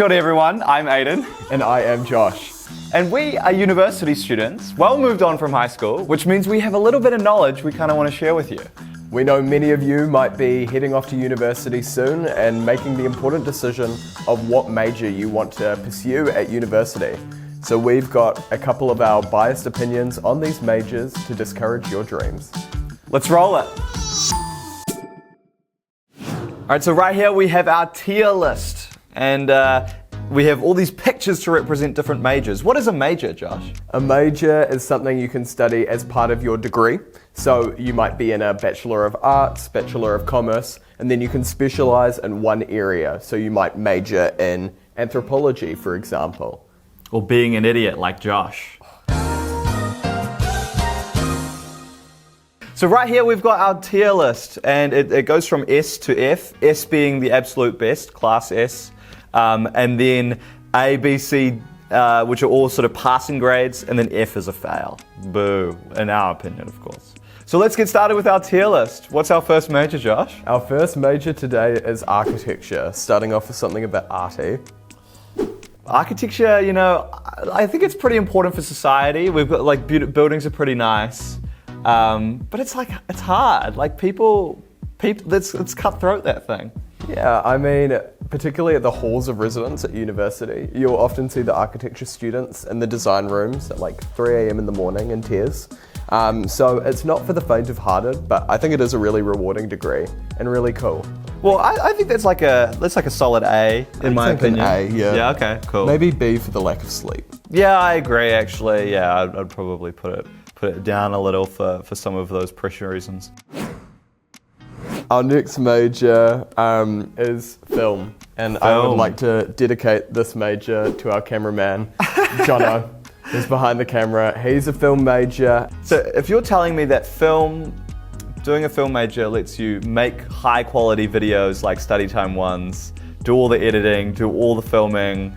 Kia ora everyone, I'm Aidan. And I am Josh. And we are university students, well moved on from high school, which means we have a little bit of knowledge we kind of want to share with you. We know many of you might be heading off to university soon and making the important decision of what major you want to pursue at university. So we've got a couple of our biased opinions on these majors to discourage your dreams. Let's roll it. All right, so right here we have our tier list. And we have all these pictures to represent different majors. What is a major, Josh? A major is something you can study as part of your degree. So you might be in a Bachelor of Arts, Bachelor of Commerce, and then you can specialize in one area. So you might major in anthropology, for example. Or being an idiot like Josh. So right here we've got our tier list, and it goes from S to F, S being the absolute best, class S, and then A, B, C, which are all sort of passing grades, and then F is a fail. Boo, in our opinion, of course. So let's get started with our tier list. What's our first major, Josh? Our first major today is architecture, starting off with something a bit arty. Architecture, you know, I think it's pretty important for society. We've got like buildings are pretty nice. But it's hard. Like it's cutthroat, that thing. Yeah, I mean, particularly at the halls of residence at university, you'll often see the architecture students in the design rooms at like 3 a.m. in the morning in tears. So it's not for the faint of hearted, but I think it is a really rewarding degree and really cool. Well, I think that's like a solid A in my opinion. An A, yeah. Yeah, okay, cool. Maybe B for the lack of sleep. Yeah, I agree actually. Yeah, I'd probably put it down a little for some of those pressure reasons. Our next major is film, and I would like to dedicate this major to our cameraman, Jono, who's behind the camera. He's a film major. So if you're telling me that doing a film major lets you make high quality videos like StudyTime ones, do all the editing, do all the filming,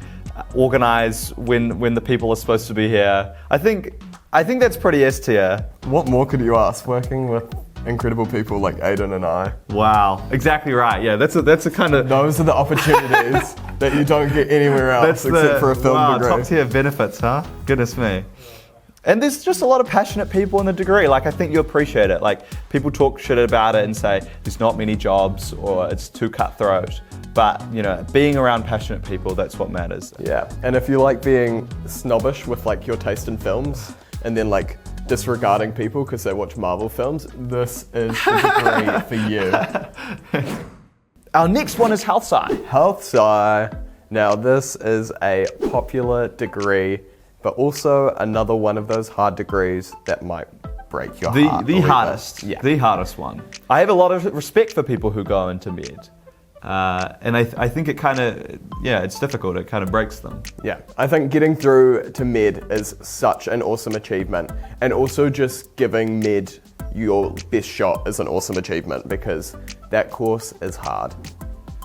organize when the people are supposed to be here, I think that's pretty S tier. What more could you ask, working with incredible people like Aidan and I? Wow, exactly right. Yeah, that's a kind of... Those are the opportunities that you don't get anywhere else except for a film degree. Top tier benefits, huh? Goodness me. And there's just a lot of passionate people in the degree. Like, I think you appreciate it. Like, people talk shit about it and say there's not many jobs or it's too cutthroat. But, you know, being around passionate people, that's what matters. Yeah, and if you like being snobbish with like your taste in films and then like disregarding people because they watch Marvel films, this is the degree for you. Our next one is Health Sci. Health Sci. Now this is a popular degree, but also another one of those hard degrees that might break your heart. The hardest. Yeah. The hardest one. I have a lot of respect for people who go into med. And I think it kind of, it's difficult. It kind of breaks them. Yeah, I think getting through to med is such an awesome achievement. And also just giving med your best shot is an awesome achievement because that course is hard.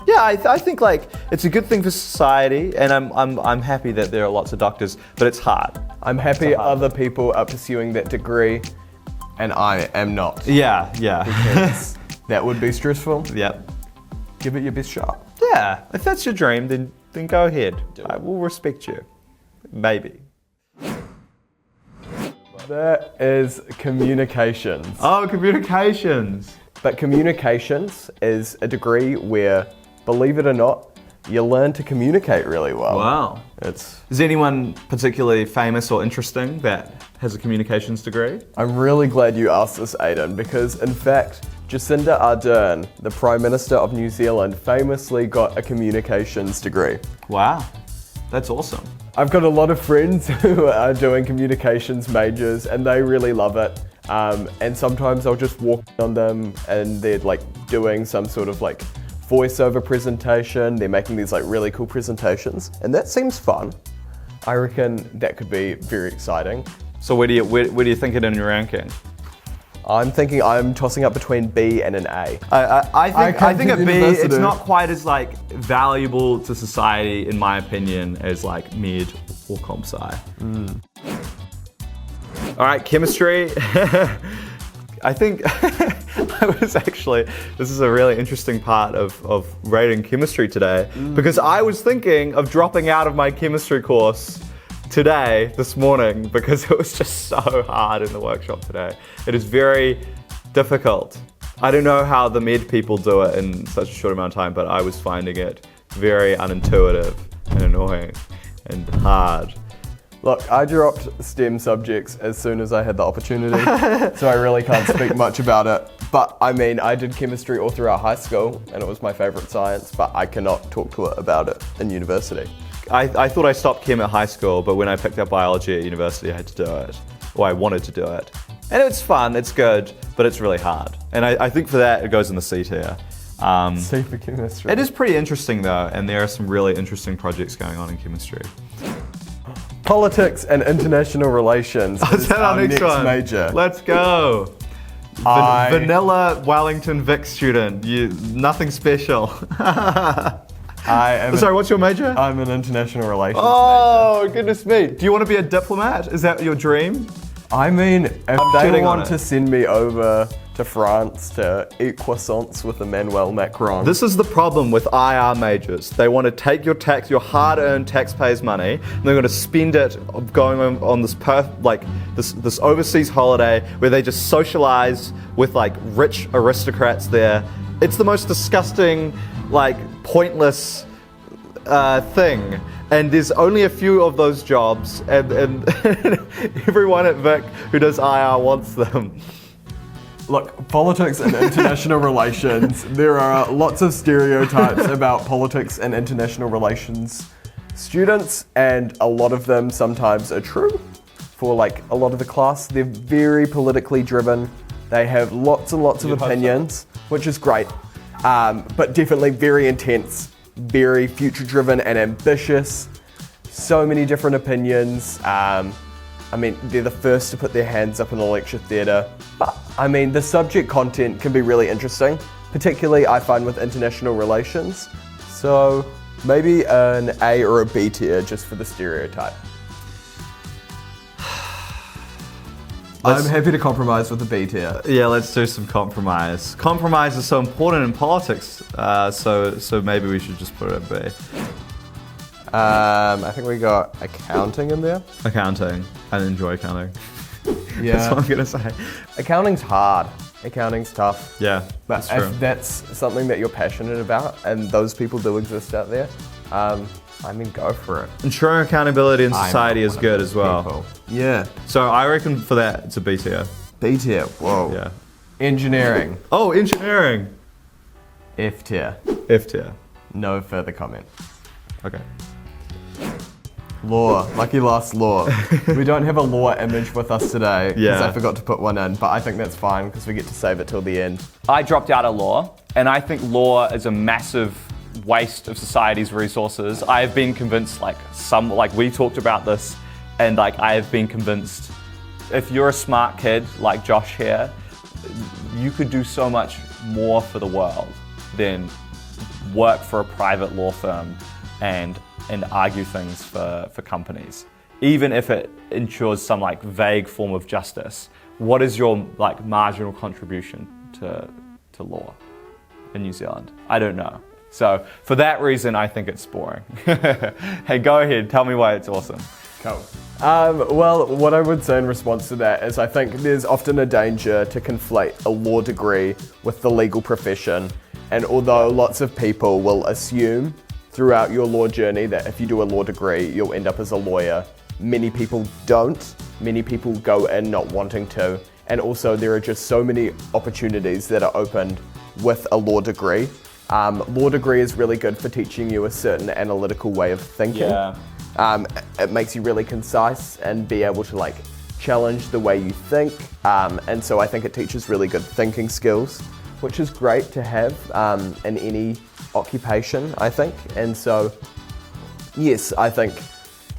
Yeah, I think like it's a good thing for society, and I'm happy that there are lots of doctors, but it's hard. I'm happy other people are pursuing that degree, and I am not. Yeah. Because that would be stressful. Yep. Give it your best shot. Yeah, if that's your dream, then go ahead. I will respect you. Maybe. That is communications. Oh, communications. But communications is a degree where, believe it or not, you learn to communicate really well. Wow. Is anyone particularly famous or interesting that has a communications degree? I'm really glad you asked this, Aidan, because in fact, Jacinda Ardern, the Prime Minister of New Zealand, famously got a communications degree. Wow, that's awesome. I've got a lot of friends who are doing communications majors and they really love it. And sometimes I'll just walk on them and they're like doing some sort of like voiceover presentation. They're making these like really cool presentations and that seems fun. I reckon that could be very exciting. So where do you think it in your ranking? I'm thinking I'm tossing up between B and an A. I think a B, it's not quite as like valuable to society in my opinion as like med or comp sci. All right, chemistry. I think this is a really interesting part of rating chemistry today, because I was thinking of dropping out of my chemistry course this morning, because it was just so hard in the workshop today. It is very difficult. I don't know how the med people do it in such a short amount of time, but I was finding it very unintuitive and annoying and hard. Look, I dropped STEM subjects as soon as I had the opportunity, so I really can't speak much about it. But I mean, I did chemistry all throughout high school, and it was my favourite science, but I cannot talk to it about it in university. I thought I stopped chem at high school, but when I picked up biology at university, I had to do it. Or I wanted to do it. And it's fun, it's good, but it's really hard. And I think for that, it goes in the C tier. C for chemistry. It is pretty interesting though, and there are some really interesting projects going on in chemistry. Politics and international relations is that our next one? major. Let's go. Vanilla Wellington Vic student. Nothing special. Sorry, what's your major? I'm an international relations major. Goodness me. Do you want to be a diplomat? Is that your dream? I mean, if they want to send me over to France to eat croissants with Emmanuel Macron. This is the problem with IR majors. They want to take your hard-earned taxpayers' money, and they're going to spend it going on this overseas holiday where they just socialize with like rich aristocrats there. It's the most disgusting, like pointless thing. And there's only a few of those jobs, and everyone at Vic who does IR wants them. Look, politics and international relations, there are lots of stereotypes about politics and international relations students, and a lot of them sometimes are true. For like a lot of the class, they're very politically driven. They have lots and lots of opinions, which is great, but definitely very intense, very future-driven and ambitious. So many different opinions. I mean, they're the first to put their hands up in the lecture theatre. But, I mean, the subject content can be really interesting, particularly I find with international relations. So maybe an A or a B tier just for the stereotype. I'm happy to compromise with a B tier. Yeah, let's do some compromise. Compromise is so important in politics, so maybe we should just put it at B. I think we got accounting in there. Accounting. I enjoy accounting. Yeah. That's what I'm gonna say. Accounting's hard. Accounting's tough. Yeah, but that's true. If that's something that you're passionate about, and those people do exist out there, I mean, go for it. Ensuring accountability in society is good as well. People. Yeah. So I reckon for that, it's a B tier. B tier, whoa. Yeah. Engineering. Oh, engineering. F tier. F tier. No further comment. Okay. Law, lucky last law. We don't have a law image with us today because I forgot to put one in, but I think that's fine because we get to save it till the end. I dropped out of law, and I think law is a massive waste of society's resources. I have been convinced, we talked about this, and I have been convinced if you're a smart kid like Josh here, you could do so much more for the world than work for a private law firm and argue things for companies. Even if it ensures some vague form of justice, what is your marginal contribution to law in New Zealand? I don't know. So for that reason, I think it's boring. Hey, go ahead, tell me why it's awesome. Cool. Well, what I would say in response to that is I think there's often a danger to conflate a law degree with the legal profession. And although lots of people will assume throughout your law journey that if you do a law degree, you'll end up as a lawyer, many people don't. Many people go in not wanting to. And also there are just so many opportunities that are opened with a law degree. Law degree is really good for teaching you a certain analytical way of thinking. Yeah. It makes you really concise and be able to challenge the way you think. And so I think it teaches really good thinking skills, which is great to have in any occupation, I think. And so, yes, I think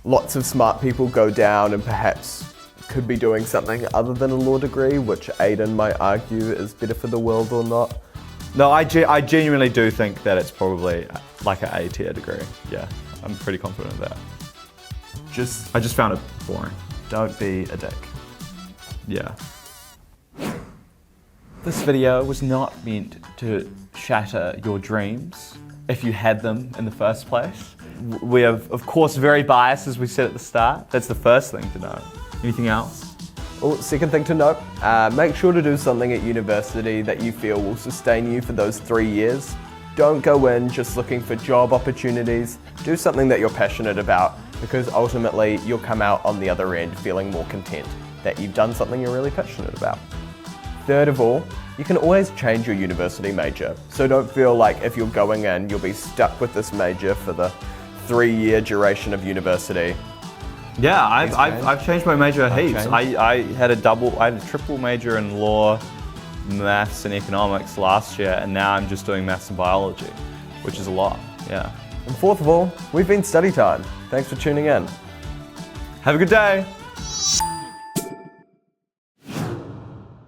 lots of smart people go down and perhaps could be doing something other than a law degree, which Aidan might argue is better for the world or not. No, I genuinely do think that it's probably an A tier degree. Yeah, I'm pretty confident of that. I just found it boring. Don't be a dick. Yeah. This video was not meant to shatter your dreams, if you had them in the first place. We are, of course, very biased, as we said at the start. That's the first thing to know. Anything else? Well, second thing to note, make sure to do something at university that you feel will sustain you for those 3 years. Don't go in just looking for job opportunities. Do something that you're passionate about, because ultimately you'll come out on the other end feeling more content that you've done something you're really passionate about. Third of all, you can always change your university major. So don't feel like if you're going in, you'll be stuck with this major for the 3-year duration of university. Yeah, I've changed my major heaps. changed. I had a triple major in law, maths and economics last year, and now I'm just doing maths and biology, which is a lot, yeah. And fourth of all, we've been StudyTime. Thanks for tuning in. Have a good day.